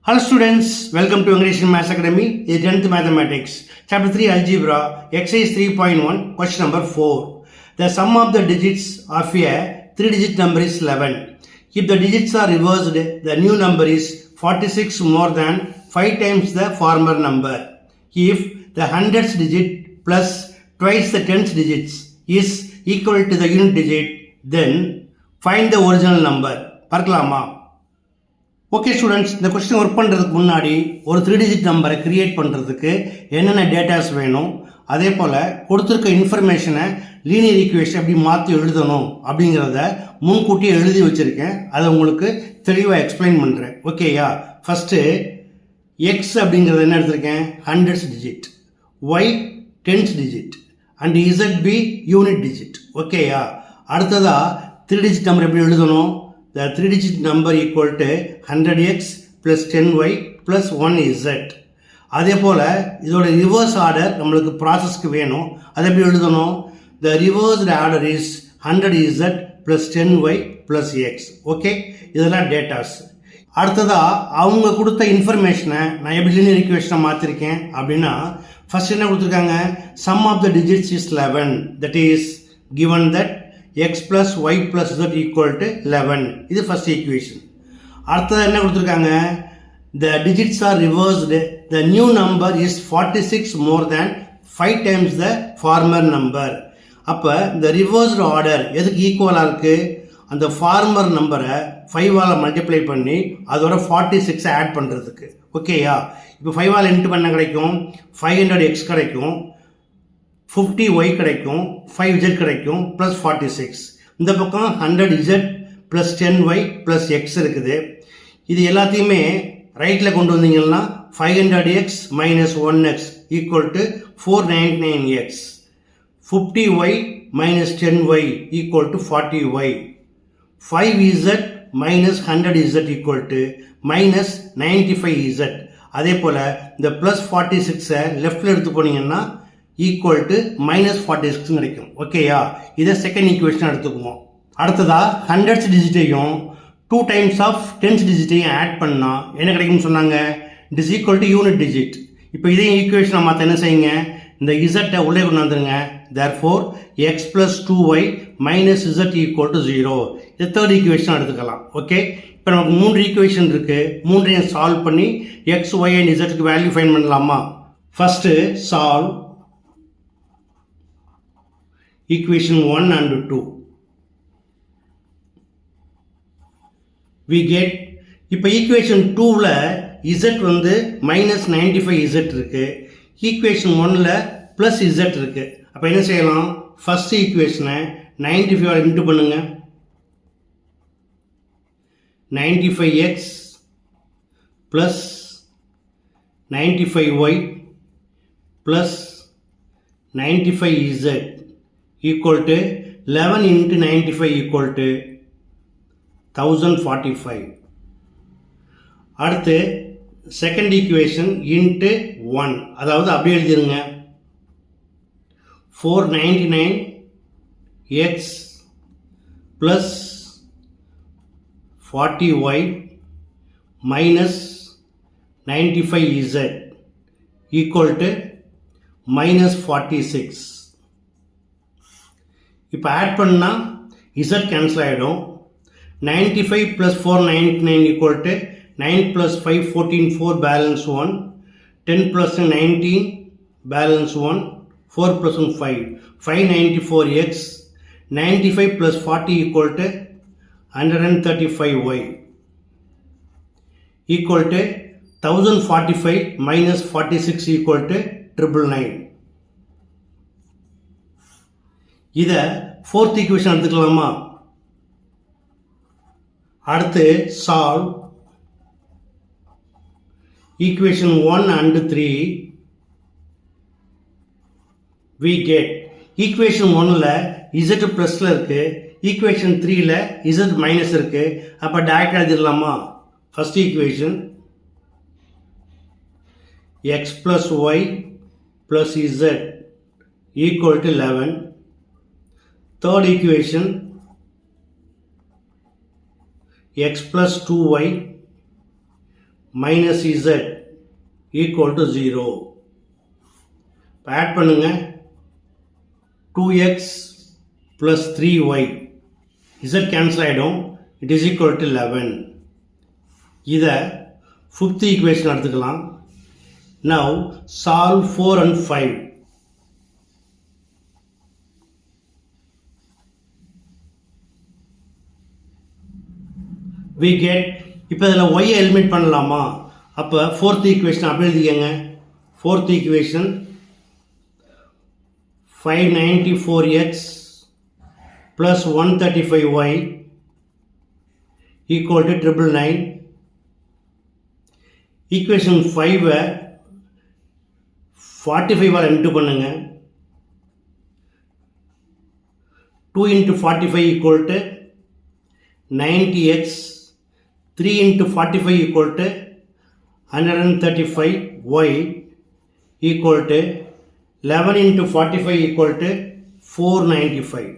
Hello students, welcome to English in Maths Academy, the 10th Mathematics, Chapter 3 Algebra, Exercise 3.1, Question number 4. The sum of the digits of a 3-digit number is 11. If the digits are reversed, the new number is 46 more than 5 times the former number. If the hundredth digit plus twice the tenth digits is equal to the unit digit, then find the original number. பார்க்கலாமா? Okay students, இந்த question work பண்ணுறதுக்கு முன்னாடி ஒரு 3 digit நம்பரை create பண்ணுறதுக்கு என்னென்ன datas வேணும், அதே போல் கொடுத்துருக்க இன்ஃபர்மேஷனை லீனியர் ஈக்குவேஷன் எப்படி மாற்றி எழுதணும் அப்படிங்கிறத முன்கூட்டியே எழுதி வச்சுருக்கேன். அதை உங்களுக்கு தெளிவாக எக்ஸ்பிளைன் பண்ணுறேன். ஓகேயா? ஃபஸ்ட்டு எக்ஸ் அப்படிங்கிறது என்ன எடுத்திருக்கேன்? Hundreds digit, y tens digit and z be unit digit. ஓகேயா? அடுத்ததாக 3 டிஜிட் நம்பர் எப்படி எழுதணும்? The 3-digit number equal to 100x plus 10y plus 1z. அதே போல் இதோட ரிவர்ஸ் ஆர்டர் நம்மளுக்கு ப்ராசஸ்க்கு வேணும். அதை எப்படி எழுதணும்? The reversed order is 100z plus 10y plus x. Okay, இதெல்லாம் டேட்டாஸ். அடுத்ததாக அவங்க கொடுத்த இன்ஃபர்மேஷனை நான் எப்படி லீனியர் ஈக்குவேஷனை மாற்றிருக்கேன் அப்படின்னா, ஃபர்ஸ்ட் என்ன கொடுத்துருக்காங்க? Sum of the digits is 11. That is given that x plus y plus z equal to 11. இது first equation. அடுத்தது என்ன கொடுத்துருக்காங்க? The digits are reversed. The new number is 46 more than 5 times the former number. அப்போ இந்த reversed order எதுக்கு ஈக்குவலாக இருக்குது? அந்த ஃபார்மர் நம்பரை 5ஆல் மல்டிப்ளை பண்ணி அதோட 46 ஆட் பண்ணுறதுக்கு. ஓகேயா? இப்போ 5ஆல் இன்ட்டு பண்ண கிடைக்கும் 500x கிடைக்கும், 50y கிடைக்கும், 5z கிடைக்கும், ப்ளஸ் 46. இந்த பக்கம் 100z plus 10y plus X இருக்குது. இது எல்லாத்தையுமே ரைட்டில் கொண்டு வந்தீங்கன்னா 500x minus 1x equal to 499x, 50y minus 10y equal to 40y, 5z minus 100z equal to minus 95z. அதே போல் இந்த ப்ளஸ் 46 லெஃப்டில் எடுத்து போனீங்கன்னா ஈக்குவல் டு மைனஸ் 46 கிடைக்கும். ஓகேயா? இதை செகண்ட் ஈக்குவேஷன் எடுத்துக்குவோம். அடுத்ததாக ஹண்ட்ரட்ஸ் டிஜிட்டையும் 2 டைம்ஸ் ஆஃப் டென்ஸ் டிஜிட்டையும் ஆட் பண்ணால் என்ன கிடைக்கும்னு சொன்னாங்க? It is equal to unit digit. இப்போ இதையும் ஈக்குவேஷனை மாற்ற என்ன செய்யுங்க? இந்த இசட்டை உள்ளே கொண்டு வந்துருங்க. Therefore X plus 2y minus Z equal to 0. இது தேர்ட் ஈக்குவேஷன் எடுத்துக்கலாம். ஓகே, இப்போ நமக்கு 3 ஈக்குவேஷன் இருக்குது. 3ஐயும் சால்வ் பண்ணி எக்ஸ் ஒய் அண்ட் இசட்டுக்கு வேல்யூ ஃபைண்ட் பண்ணலாமா? First solve equation 1 and 2. We get, இப்போ equation 2ல z வந்து மைனஸ் 95z இருக்கு, equation 1ல ப்ளஸ் z இருக்கு. அப்போ என்ன செய்யலாம்? ஃபர்ஸ்ட் ஈக்குவேஷனை 95 இன்ட்டு பண்ணுங்க. 95x plus 95y plus 95z equal to 11 into 95 equal to 1045. அடுத்து செகண்ட் ஈக்குவேஷன் இன்ட்டு 1, அதாவது அப்படியே எழுதிருங்க. 499x plus 40y minus 95z equal to minus 46. இப்போ ஆட் பண்ணால் இசட் கேன்சல் ஆகிடும். 95 plus 499 equal to 9 plus 5 14, 4 balance 1, 10 plus 19 balance 1, 4 plus 1 5, 594x, 95 plus 40 equal to 135y equal to 1045 minus 46 equal to 999. இதை fourth equation எடுத்துக்கலாமா? அடுத்து solve equation 1 and 3. we get equation 1ல z ப்ளஸில் இருக்கு, equation 3ல z minus இருக்கு. அப்போ டைரக்டாக எழுதிடலாமா? First equation x plus y plus z equal to 11. Third equation x plus 2y minus z equal to 0. இப்போ ஆட் பண்ணுங்க 2x plus 3y z cancel ஆகிடும். it is equal to 11. இதை fifth equation எடுத்துக்கலாம். now solve 4 and 5. we get இப்போ இதில் y eliminate பண்ணலாமா? அப்போ fourth equation அப்படி எழுதிக்கங்க. Fourth equation 594x plus 135y equal to 999. Equation 5 45 into பண்ணுங்க. 2 into 45 equal to 90x. 3 into 45 equal to 135y equal to 11 into 45 equal to 495.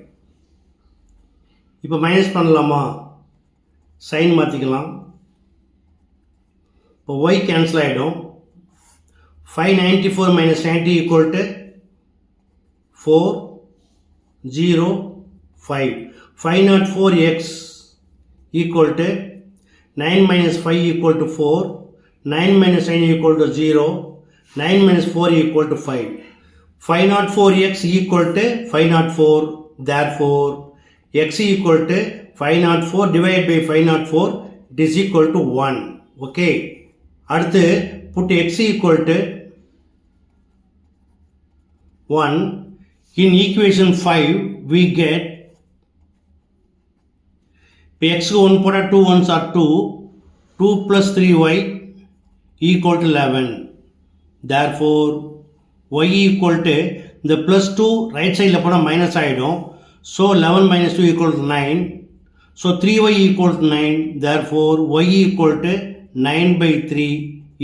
இப்போ minus பண்ணலாமா? Sign மாற்றிக்கலாம். இப்போ y கேன்சல் ஆகிடும். 594 minus 90 equal to 405. 504x equal to 9 minus 5 equal to 4. 9 minus 9 equal to 0. 9 minus 4 equal to 5. 504x equal to 504. Therefore, x equal to 504 divided by 504, it is equal to 1. Okay. அடுத்து put x equal to 1. In equation 5, we get இப்போ எக்ஸுக்கு 1 போட்டால் 2 1s are 2. 2 plus 3y equal to 11. Therefore, y equal to இந்த plus 2 right சைடில் போனால் minus ஆகிடும். So 11 minus 2 equal to 9. So 3y equal to 9. Therefore, y equal to 9 by 3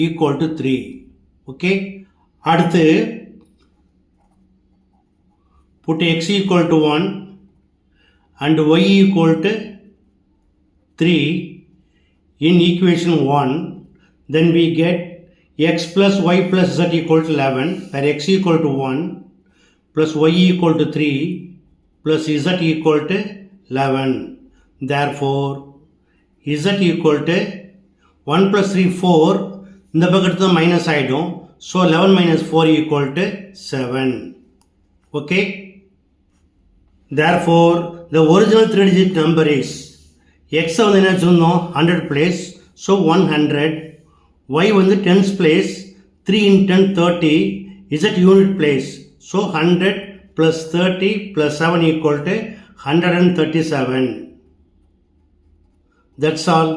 equal to 3. Okay. அடுத்து put x equal to 1 and y equal to 3 in equation 1, then we get x plus y plus z equal to 11, where x equal to 1 plus y equal to 3 plus z equal to 11. Therefore, z equal to 1 plus 3 4. இந்த பக்கத்து தான் minus ஆகிடும். So 11 minus 4 equal to 7. Okay. Therefore, the original 3-digit number is x வந்து என்ன சொல்லணும் 100 place, so 100. y வந்து tens place, 3 in 10 30. z unit place, so 100 plus 30 plus 7 equal to 137. That's all.